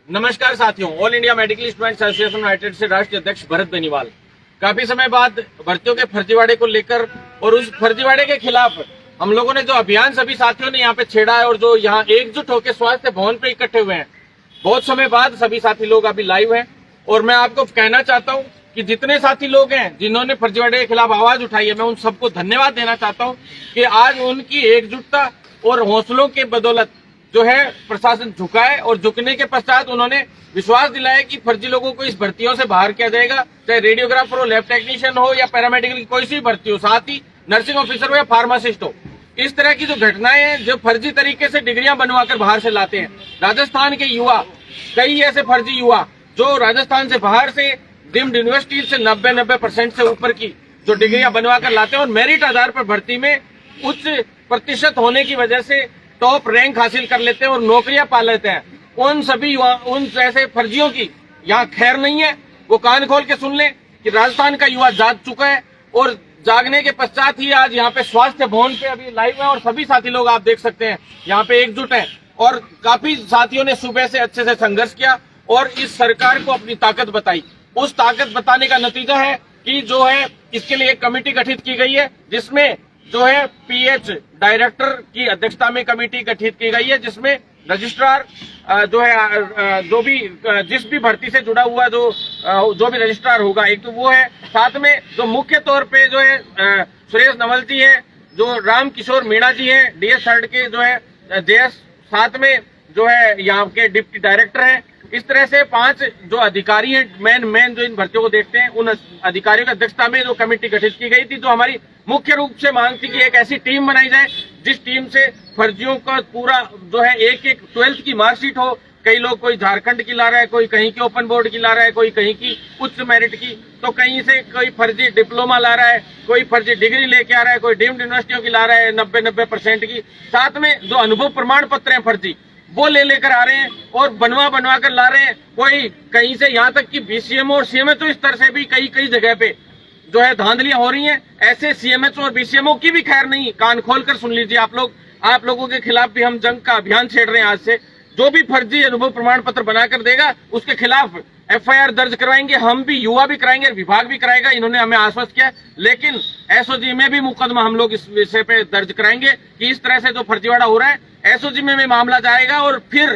नमस्कार साथियों, all India medical students association United से राष्ट्रीय अध्यक्ष भरत बेनीवाल। काफी समय बाद भर्तियों के फर्जीवाड़े को लेकर और उस फर्जीवाड़े के खिलाफ हम लोगों ने जो अभियान सभी साथियों ने यहाँ पे छेड़ा है और जो यहाँ एकजुट होकर स्वास्थ्य भवन पे इकट्ठे हुए हैं, बहुत समय बाद सभी साथी लोग अभी लाइव हैं। और मैं आपको कहना चाहता हूँ कि जितने साथी लोग हैं जिन्होंने फर्जीवाड़े के खिलाफ आवाज उठाई है, मैं उन सबको धन्यवाद देना चाहता हूँ कि आज उनकी एकजुटता और हौसलों के बदौलत जो है प्रशासन झुका है और झुकने के पश्चात उन्होंने विश्वास दिलाया कि फर्जी लोगों को इस भर्तियों से बाहर किया जाएगा, चाहे रेडियोग्राफर हो, लैब टेक्नीशियन हो या पैरामेडिकल की कोई सी भर्ती हो, साथ ही नर्सिंग ऑफिसर हो या फार्मासिस्ट हो। इस तरह की जो घटनाएं हैं जो फर्जी तरीके से डिग्रियां बनवाकर बाहर से लाते हैं, राजस्थान के युवा, कई ऐसे फर्जी युवा जो राजस्थान से बाहर से डीम्ड यूनिवर्सिटी से 90% से ऊपर की जो डिग्रियां बनवा कर लाते हैं और मेरिट आधार पर भर्ती में उच्च प्रतिशत होने की वजह से टॉप रैंक हासिल कर लेते हैं और नौकरियां पा लेते हैं। उन सभी युवा, उन जैसे फर्जियों की यहाँ खैर नहीं है। वो कान खोल के सुन ले कि राजस्थान का युवा जाग चुका है और जागने के पश्चात ही आज यहाँ पे स्वास्थ्य भवन पे अभी लाइव है और सभी साथी लोग आप देख सकते हैं यहाँ पे एकजुट हैं और काफी साथियों ने सुबह से अच्छे से संघर्ष किया और इस सरकार को अपनी ताकत बताई। उस ताकत बताने का नतीजा है कि जो है इसके लिए एक कमेटी गठित की गई है, जिसमें जो है पीएच डायरेक्टर की अध्यक्षता में कमेटी गठित की गई है, जिसमें रजिस्ट्रार जो है जिस भी भर्ती से जुड़ा हुआ जो भी रजिस्ट्रार होगा, एक तो वो है, साथ में जो मुख्य तौर पे जो है सुरेश नवल जी है, जो राम किशोर मीणा जी है, डीएस थर्ड के जो है जेएस, साथ में जो है यहाँ के डिप्टी डायरेक्टर हैं। इस तरह से 5 जो अधिकारी हैं मेन जो इन भर्तियों को देखते हैं, उन अधिकारियों की अध्यक्षता में जो कमेटी गठित की गई थी, जो हमारी मुख्य रूप से मांग थी कि एक ऐसी टीम बनाई जाए जिस टीम से फर्जियों का पूरा जो है एक 12th की मार्कशीट हो। कई लोग, कोई झारखंड की ला रहा है, कोई कहीं की ओपन बोर्ड की ला रहा है, कोई कहीं की उच्च मेरिट की, तो कहीं से कोई फर्जी डिप्लोमा ला रहा है, कोई फर्जी डिग्री लेके आ रहा है, कोई डीम्ड यूनिवर्सिटियों की ला रहा है 90% की, साथ में जो अनुभव प्रमाण पत्र हैं फर्जी वो लेकर आ रहे हैं और बनवा कर ला रहे हैं। कोई कहीं से, यहाँ तक कि बीसीएमओ और सीएमएचओ स्तर से भी कई जगह पे जो है धांधलियां हो रही हैं। ऐसे सीएमएचओ और बीसीएमओ की भी खैर नहीं। कान खोलकर सुन लीजिए आप लोगों के खिलाफ भी हम जंग का अभियान छेड़ रहे हैं। आज से जो भी फर्जी अनुभव प्रमाण पत्र बनाकर देगा उसके खिलाफ एफआईआर दर्ज करवाएंगे, हम भी, युवा भी कराएंगे, विभाग भी कराएगा। इन्होंने हमें आश्वस्त किया, लेकिन एसओजी में भी मुकदमा हम लोग इस विषय पे दर्ज कराएंगे कि इस तरह से जो फर्जीवाड़ा हो रहा है एसओजी में भी मामला जाएगा और फिर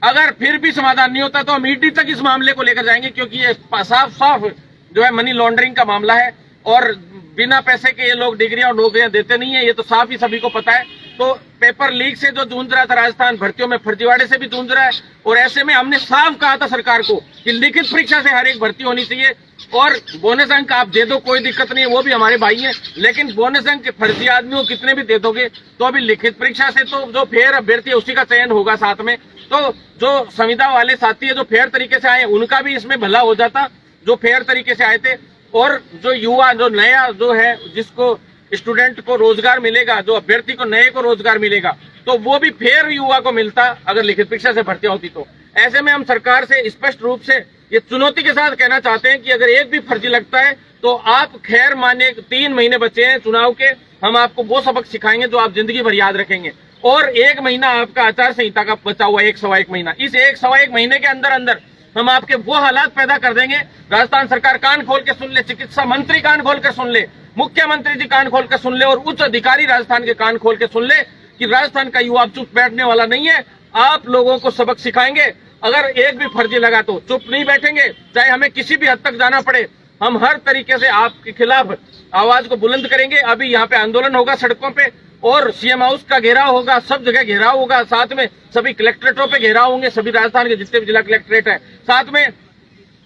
अगर फिर भी समाधान नहीं होता तो हम ईडी तक इस मामले को लेकर जाएंगे, क्योंकि ये साफ जो है मनी लॉन्ड्रिंग का मामला है और बिना पैसे के ये लोग डिग्रियां और नौकरियां देते नहीं है, ये तो साफ ही सभी को पता है। तो पेपर लीक से जो जूझ रहा था राजस्थान, भर्तियों में फर्जीवाड़े से भी जूझ रहा है और ऐसे में हमने साफ कहा था सरकार को कि लिखित परीक्षा से हर एक भर्ती होनी चाहिए और बोनस अंक आप दे दो, कोई दिक्कत नहीं है, वो भी हमारे भाई हैं, लेकिन बोनस अंक फर्जी आदमियों कितने भी दे दोगे तो अभी लिखित परीक्षा से तो जो फेयर अभ्यर्थी है उसी का चयन होगा। साथ में तो जो संविदा वाले साथी है जो फेयर तरीके से आए उनका भी इसमें भला हो जाता, जो फेयर तरीके से आए थे। और जो युवा, जो नया जो है, जिसको स्टूडेंट को रोजगार मिलेगा, जो अभ्यर्थी को नए को रोजगार मिलेगा, तो वो भी फेयर युवा को मिलता अगर लिखित परीक्षा से भर्ती होती। तो ऐसे में हम सरकार से स्पष्ट रूप से ये चुनौती के साथ कहना चाहते हैं कि अगर एक भी फर्जी लगता है तो आप खैर माने, 3 महीने बचे हैं चुनाव के, हम आपको वो सबक सिखाएंगे जो आप जिंदगी भर याद रखेंगे। और 1 महीना आपका आचार संहिता का बचा हुआ, 1 महीना, इस 1 महीने के अंदर हम आपके वो हालात पैदा कर देंगे। राजस्थान सरकार कान खोल के सुन ले, चिकित्सा मंत्री कान खोल के सुन ले, मुख्यमंत्री जी कान खोल के सुन ले और उच्च अधिकारी राजस्थान के कान खोल के सुन ले कि राजस्थान का युवा चुप बैठने वाला नहीं है। आप लोगों को सबक सिखाएंगे। अगर एक भी फर्जी लगा तो चुप नहीं बैठेंगे, चाहे हमें किसी भी हद तक जाना पड़े। हम हर तरीके से आपके खिलाफ आवाज को बुलंद करेंगे। अभी यहाँ पे आंदोलन होगा सड़कों पे और सीएम हाउस का घेराव होगा, सब जगह घेराव होगा, साथ में सभी कलेक्ट्रेटों पे घेराव होंगे, सभी राजस्थान के जितने भी जिला कलेक्ट्रेट है, साथ में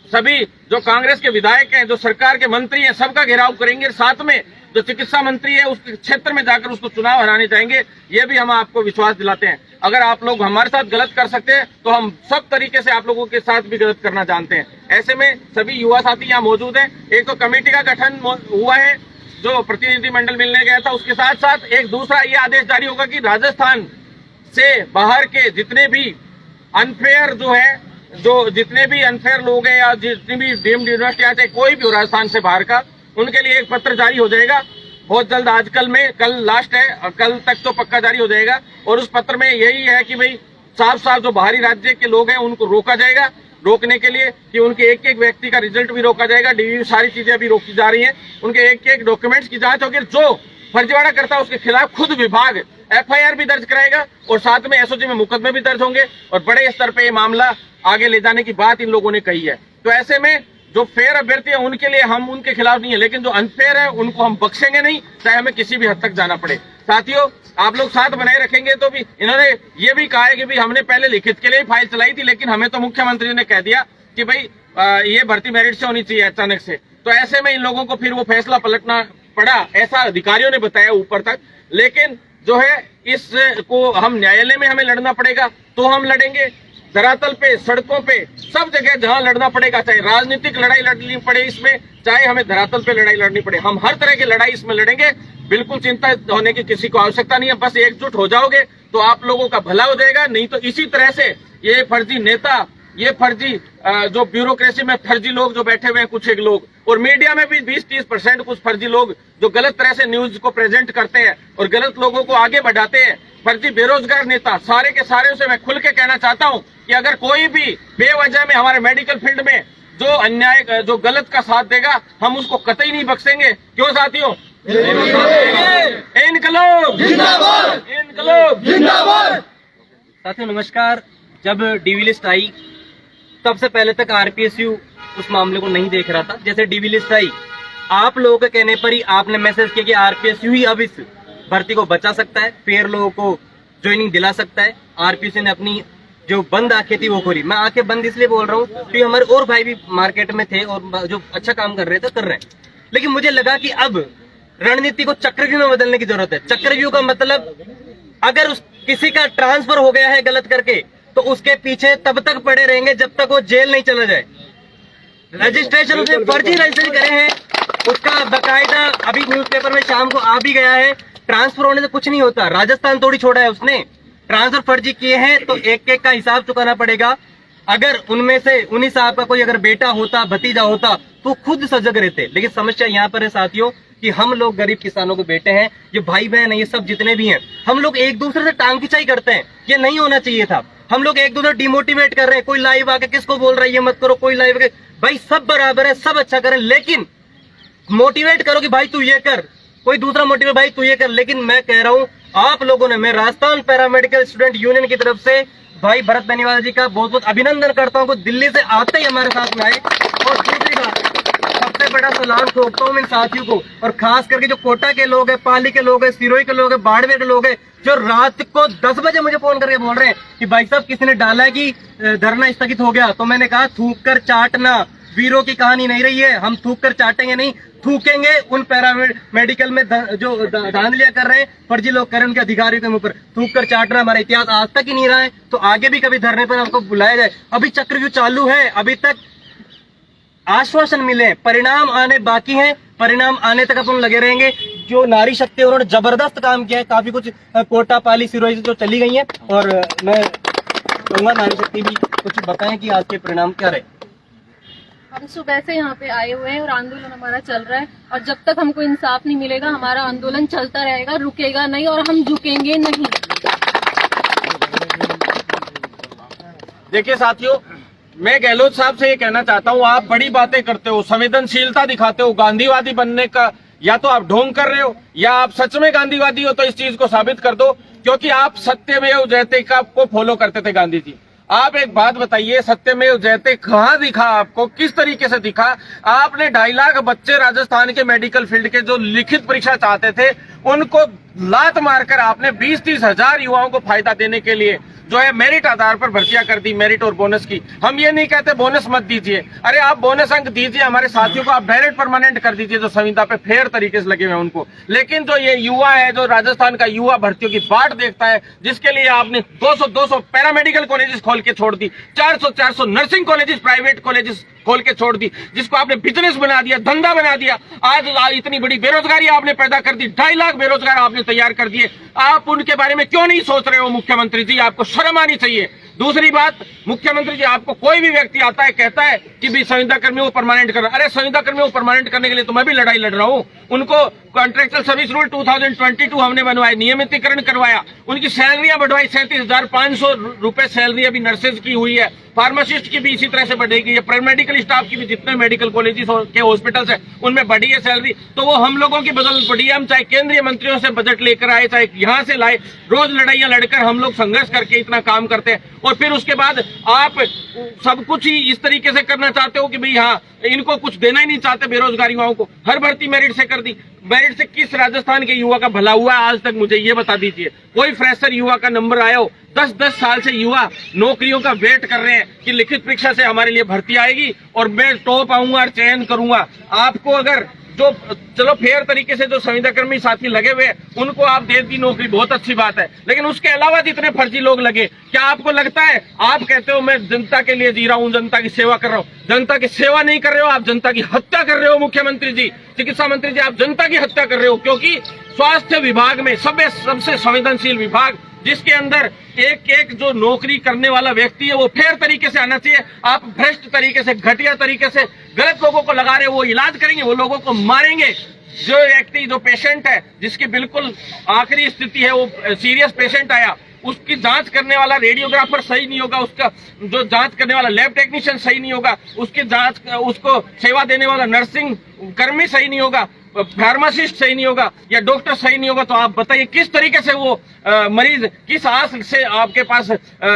सभी जो कांग्रेस के विधायक हैं, जो सरकार के मंत्री हैं, सबका घेराव करेंगे। साथ में जो चिकित्सा मंत्री है उस क्षेत्र में जाकर उसको चुनाव हराने जाएंगे। ये भी हम आपको विश्वास दिलाते हैं। अगर आप लोग हमारे साथ गलत कर सकते हैं तो हम सब तरीके से आप लोगों के साथ भी गलत करना जानते हैं। ऐसे में सभी युवा साथी यहाँ मौजूद हैं। एक तो कमेटी का गठन हुआ है जो प्रतिनिधिमंडल मिलने गया था, उसके साथ साथ एक दूसरा ये आदेश जारी होगा कि राजस्थान से बाहर के जितने भी अनफेयर जो है, जो जितने भी अनफेयर लोग हैं या जितनी भी डीम्ड यूनिवर्सिटी चाहे कोई भी हो राजस्थान से बाहर का, उनके लिए एक पत्र जारी हो जाएगा बहुत जल्द। आजकल में, कल लास्ट है, कल तक तो पक्का जारी हो जाएगा। और उस पत्र में यही है कि भाई साफ साफ जो बाहरी राज्य के लोग हैं उनको रोका जाएगा, रोकने के लिए कि उनके एक एक व्यक्ति का रिजल्ट भी रोका जाएगा, डीवी सारी चीजें अभी रोकी जा रही हैं, उनके एक एक डॉक्यूमेंट्स की जांच होगी। जो फर्जीवाड़ा करता है उसके खिलाफ खुद विभाग एफआईआर भी दर्ज कराएगा और साथ में एसओजी में मुकदमे भी दर्ज होंगे और बड़े स्तर पे ये मामला आगे ले जाने की बात इन लोगों ने कही है। तो ऐसे में जो फेयर अभ्यर्थी है उनके लिए हम उनके खिलाफ नहीं है, लेकिन जो अनफेयर है उनको हम बख्शेंगे नहीं, चाहे हमें किसी भी हद तक जाना पड़े। साथियों, आप लोग साथ बनाए रखेंगे तो भी इन्होंने ये भी कहा है कि भाई हमने पहले लिखित के लिए ही फाइल चलाई थी, लेकिन हमें तो मुख्यमंत्री ने कह दिया कि भाई ये भर्ती मेरिट से होनी चाहिए अचानक से। तो ऐसे में इन लोगों को फिर वो फैसला पलटना पड़ा, ऐसा अधिकारियों ने बताया ऊपर तक। लेकिन जो है इसको हम न्यायालय में हमें लड़ना पड़ेगा तो हम लड़ेंगे, धरातल पे, सड़कों पे, सब जगह जहां लड़ना पड़ेगा, चाहे राजनीतिक लड़ाई लड़नी पड़े इसमें, चाहे हमें धरातल पे लड़ाई लड़नी पड़े, हम हर तरह की लड़ाई इसमें लड़ेंगे। बिल्कुल चिंता होने की किसी को आवश्यकता नहीं है, बस एकजुट हो जाओगे तो आप लोगों का भला हो जाएगा। नहीं तो इसी तरह से ये फर्जी नेता, ये फर्जी जो ब्यूरोक्रेसी में फर्जी लोग जो बैठे हुए हैं कुछ एक लोग, और मीडिया में भी 20-30% कुछ फर्जी लोग जो गलत तरह से न्यूज को प्रेजेंट करते हैं और गलत लोगों को आगे बढ़ाते हैं, फर्जी बेरोजगार नेता, सारे के सारे से मैं खुल के कहना चाहता हूं कि अगर कोई भी बेवजह में हमारे मेडिकल फील्ड में जो अन्याय, जो गलत का साथ देगा, हम उसको कतई नहीं बख्शेंगे। क्यों साथियों? इनकलाब जिंदाबाद, इनकलाब जिंदाबाद। साथियों नमस्कार। जब डीवी लिस्ट आई तब से पहले तक आरपीएसयू उस मामले को नहीं देख रहा था। जैसे डीवी लिस्ट आई, आप लोगों के कहने पर ही आपने मैसेज किया कि आरपीएसयू ही अब इस भर्ती को बचा सकता है, फेयर लोगों को ज्वाइनिंग दिला सकता है। आरपीएसयू ने अपनी जो बंद आंखें थी वो खोली। मैं आंखें बंद इसलिए बोल रहा हूँ क्योंकि हमारे और भाई भी मार्केट में थे और जो अच्छा काम कर रहे थे कर रहे हैं, लेकिन मुझे लगा कि अब रणनीति को चक्रव्यूह में बदलने की जरूरत है। चक्रव्यूह का मतलब, अगर उस किसी का ट्रांसफर हो गया है गलत करके तो उसके पीछे तब तक पड़े रहेंगे जब तक वो जेल नहीं चला जाए। रजिस्ट्रेशन उसने फर्जी रजिस्ट्रेशन करे हैं, उसका बकायदा अभी न्यूज़पेपर में शाम को आ भी गया है। ट्रांसफर होने से कुछ नहीं होता, राजस्थान थोड़ी छोड़ा है उसने, ट्रांसफर फर्जी किए हैं तो एक एक का हिसाब चुकाना पड़ेगा। अगर उनमें से उन्हीं साहब का कोई अगर बेटा होता, भतीजा होता तो खुद सजग रहते। लेकिन समस्या यहाँ पर है साथियों कि हम लोग गरीब किसानों के बेटे हैं, ये भाई बहन है, ये सब जितने भी हैं, हम लोग एक दूसरे से टांग खिंचाई करते हैं। ये नहीं होना चाहिए था। हम लोग एक दूसरे डिमोटिवेट कर रहे हैं। कोई लाइव आके किसको बोल रहा है ये मत करो, कोई लाइव आके, भाई सब बराबर है, सब अच्छा करें, लेकिन मोटिवेट करो कि भाई तू ये कर, कोई दूसरा मोटिवेट भाई तू ये कर। लेकिन मैं कह रहा हूं आप लोगों ने, मैं राजस्थान पैरामेडिकल स्टूडेंट यूनियन की तरफ से भाई भरत बेनीवाल जी का बहुत बहुत अभिनंदन करता हूं कि दिल्ली से आते ही हमारे साथ में आए। और दूसरी बात, सबसे बड़ा सलाम ठोकता हूं इन साथियों को, और खास करके जो कोटा के लोग हैं, पाली के लोग हैं, सिरोही के लोग हैं, बाड़मेर के लोग हैं, जो रात को 10 बजे मुझे फोन करके बोल रहे हैं कि भाई साहब किसी ने डाला है कि धरना स्थगित हो गया। तो मैंने कहा थूक कर चाटना वीरों की कहानी नहीं रही है, हम थूक कर चाटेंगे नहीं, थूकेंगे उन पैरामेडिकल में जो धांधलियां कर रहे हैं, फर्जी लोग कर रहे हैं, उनके अधिकारियों के ऊपर थूक कर चाटना हमारा इतिहास आज तक ही नहीं रहा है। तो आगे भी कभी धरने पर हमको बुलाया जाए। अभी चक्रव्यूह चालू है, अभी तक आश्वासन मिले, परिणाम आने बाकी हैं, परिणाम आने तक अपन लगे रहेंगे। जो नारी शक्ति उन्होंने जबरदस्त काम किया है, काफी कुछ कोटा पाली सिरोही से जो चली गई है, और मैं कहूँगा नारी शक्ति भी कुछ बताएं कि आज के परिणाम क्या रहे। हम सुबह से यहाँ पे आए हुए हैं और आंदोलन हमारा चल रहा है, और जब तक हमको इंसाफ नहीं मिलेगा हमारा आंदोलन चलता रहेगा, रुकेगा नहीं और हम झुकेंगे नहीं। देखिए साथियों, मैं गहलोत साहब से ये कहना चाहता हूँ, आप बड़ी बातें करते हो, संवेदनशीलता दिखाते हो, गांधीवादी बनने का या तो आप ढोंग कर रहे हो या आप सच में गांधीवादी हो, तो इस चीज को साबित कर दो, क्योंकि आप सत्यमेव जयते का को फॉलो करते थे गांधी जी। आप एक बात बताइए, सत्यमेव जयते कहाँ दिखा आपको, किस तरीके से दिखा? आपने 2.5 लाख बच्चे राजस्थान के मेडिकल फील्ड के जो लिखित परीक्षा चाहते थे उनको लात मारकर आपने 20-30 हजार युवाओं को फायदा देने के लिए जो है मेरिट आधार पर भर्तियां कर दी, मेरिट और बोनस की। हम ये नहीं कहते बोनस मत दीजिए, अरे आप बोनस अंक दीजिए, हमारे साथियों को आप डायरेक्ट परमानेंट कर दीजिए जो संविदा पे फेयर तरीके से लगे हुए हैं उनको। लेकिन जो ये युवा है, जो राजस्थान का युवा भर्तियों की बाट देखता है, जिसके लिए आपने 200 पैरामेडिकल कॉलेजेस खोल के छोड़ दी, 400 नर्सिंग कॉलेजेस, प्राइवेट कॉलेजेस खोल के छोड़ दी, जिसको आपने बिजनेस बना दिया, धंधा बना दिया। आज इतनी बड़ी बेरोजगारी आपने पैदा कर दी, 2.5 लाख बेरोजगार आपने तैयार कर दिए। आप उनके बारे में क्यों नहीं सोच रहे हो मुख्यमंत्री जी? आपको शर्म आनी चाहिए। दूसरी बात, मुख्यमंत्री जी आपको कोई भी व्यक्ति आता है कहता है कि भी संविदा कर्मियों को परमानेंट कर, अरे संविदा कर्मियों को परमानेंट करने के लिए तो मैं भी लड़ाई लड़ रहा हूं। उनको कॉन्ट्रेक्चुअल सर्विस रूल 2022 हमने बनवाया, नियमितीकरण करवाया, उनकी सैलरियां बढ़वाई, 37,500 रुपए सैलरी अभी नर्सेज की हुई है, फार्मासिस्ट की भी इसी तरह से बढ़ेगी, ये पैरामेडिकल स्टाफ की भी जितने मेडिकल कॉलेजेस के हॉस्पिटल्स है उनमें बढ़ी है सैलरी। तो वो हम लोगों की बदल पड़ी है, हम चाहे केंद्रीय मंत्रियों से बजट लेकर आए, चाहे यहाँ से लाए, रोज लड़ाइयां लड़कर हम लोग संघर्ष करके इतना काम करते हैं, और फिर उसके बाद आप सब कुछ ही इस तरीके से करना चाहते हो कि भाई हाँ इनको कुछ देना ही नहीं चाहते बेरोजगार युवाओं को, हर भर्ती मेरिट से कर दी। मेरिट से किस राजस्थान के युवा का भला हुआ आज तक, मुझे ये बता दीजिए। कोई फ्रेशर युवा का नंबर आया हो? 10-10 साल से युवा नौकरियों का वेट कर रहे हैं कि लिखित परीक्षा से हमारे लिए भर्ती आएगी और मैं टॉप आऊंगा और चयन करूंगा। आपको अगर जो चलो फेयर तरीके से जो संविदा कर्मी साथी लगे हुए उनको आप दे दी नौकरी, बहुत अच्छी बात है, लेकिन उसके अलावा जितने फर्जी लोग लगे, क्या आपको लगता है, आप कहते हो मैं जनता के लिए जी रहा हूं, जनता की सेवा कर रहा हूं, जनता की सेवा नहीं कर रहे हो, आप जनता की हत्या कर रहे हो। मुख्यमंत्री जी, चिकित्सा मंत्री जी, आप जनता की हत्या कर रहे हो, क्योंकि स्वास्थ्य विभाग में सबसे संवेदनशील विभाग, जिसके अंदर एक एक जो नौकरी करने वाला व्यक्ति है वो फेयर तरीके से आना चाहिए। आप भ्रष्ट तरीके से, घटिया तरीके से गलत लोगों को लगा रहे हो, वो इलाज करेंगे, वो लोगों को मारेंगे। जो व्यक्ति, जो पेशेंट है जिसकी बिल्कुल आखिरी स्थिति है, वो सीरियस पेशेंट आया, उसकी जांच करने वाला रेडियोग्राफर सही नहीं होगा, उसका जो जांच करने वाला लैब टेक्नीशियन सही नहीं होगा, उसकी जांच, उसको सेवा देने वाला नर्सिंग कर्मी सही नहीं होगा, फार्मासिस्ट सही नहीं होगा या डॉक्टर सही नहीं होगा, तो आप बताइए किस तरीके से वो मरीज किस आस से आपके पास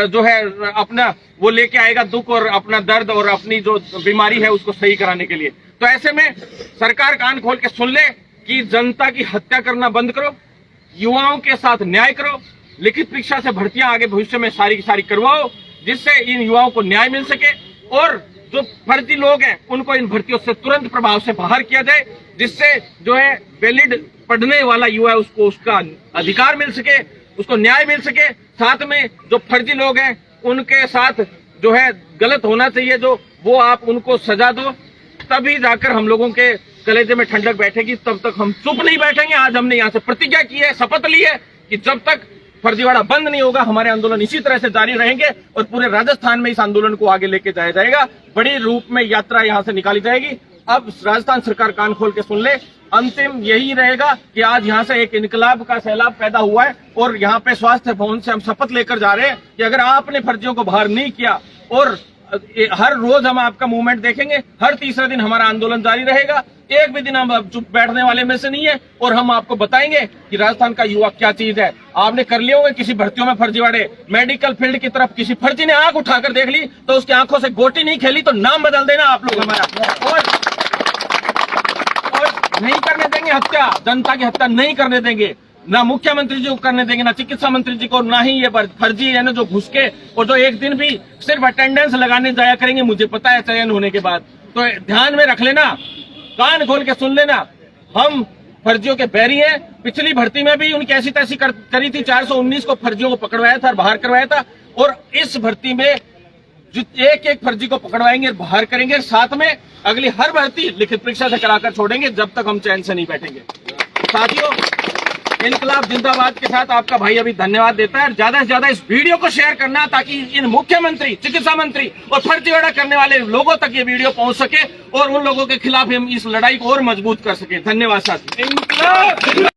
जो है अपना वो लेके आएगा दुख और अपना दर्द और अपनी जो बीमारी है उसको सही कराने के लिए। तो ऐसे में सरकार कान खोल के सुन ले कि जनता की हत्या करना बंद करो, युवाओं के साथ न्याय करो, लिखित परीक्षा से भर्तियां आगे भविष्य में सारी की सारी करवाओ, जिससे इन युवाओं को न्याय मिल सके, और जो फर्जी लोग हैं उनको इन भर्तियों से तुरंत प्रभाव से बाहर किया जाए, जिससे जो है वैलिड पढ़ने वाला युवा है उसको उसका अधिकार मिल सके, उसको न्याय मिल सके। साथ में जो फर्जी लोग हैं उनके साथ जो है गलत होना चाहिए, जो वो आप उनको सजा दो, तभी जाकर हम लोगों के कलेजे में ठंडक बैठेगी। तब तक हम चुप नहीं बैठेंगे। आज हमने यहाँ से प्रतिज्ञा की है, शपथ ली है कि जब तक फर्जीवाड़ा बंद नहीं होगा हमारे आंदोलन इसी तरह से जारी रहेंगे और पूरे राजस्थान में इस आंदोलन को आगे लेके जाया जाएगा। बड़ी रूप में यात्रा यहाँ से निकाली जाएगी। अब राजस्थान सरकार कान खोल के सुन ले, अंतिम यही रहेगा कि आज यहाँ से एक इनकलाब का सैलाब पैदा हुआ है और यहाँ पे स्वास्थ्य भवन से हम शपथ लेकर जा रहे हैं कि अगर आपने फर्जियों को बाहर नहीं किया, और हर रोज हम आपका मूवमेंट देखेंगे, हर तीसरे दिन हमारा आंदोलन जारी रहेगा, एक भी दिन हम चुप बैठने वाले में से नहीं है, और हम आपको बताएंगे कि राजस्थान का युवा क्या चीज है। आपने कर लिए होंगे किसी भर्तियों में फर्जीवाड़े, मेडिकल फील्ड की तरफ किसी फर्जी ने आंख उठाकर देख ली तो उसकी आंखों से गोटी नहीं खेली, तो नाम बदल देना आप लोग हमारा, और नहीं करने देंगे हत्या, जनता की हत्या नहीं करने देंगे, ना मुख्यमंत्री जी को करने देंगे, ना चिकित्सा मंत्री जी को, ना ही ये फर्जी है ना जो घुस के और जो एक दिन भी सिर्फ अटेंडेंस लगाने जाया करेंगे, मुझे पता है चयन होने के बाद। तो ध्यान में रख लेना, कान खोल के सुन लेना, हम फर्जियों के बैरी हैं। पिछली भर्ती में भी उनकी ऐसी तैसी करी थी, 419 को फर्जियों को पकड़वाया था और बाहर करवाया था, और इस भर्ती में एक एक फर्जी को पकड़वाएंगे, बाहर करेंगे, साथ में अगली हर भर्ती लिखित परीक्षा से कराकर छोड़ेंगे, जब तक हम चैन से नहीं बैठेंगे। साथियों, इनकलाब जिंदाबाद के साथ आपका भाई अभी धन्यवाद देता है। ज्यादा से ज्यादा इस वीडियो को शेयर करना ताकि इन मुख्यमंत्री, चिकित्सा मंत्री और फर्जीवाड़ा करने वाले लोगों तक ये वीडियो पहुंच सके और उन लोगों के खिलाफ हम इस लड़ाई को और मजबूत कर सके। धन्यवाद साथी।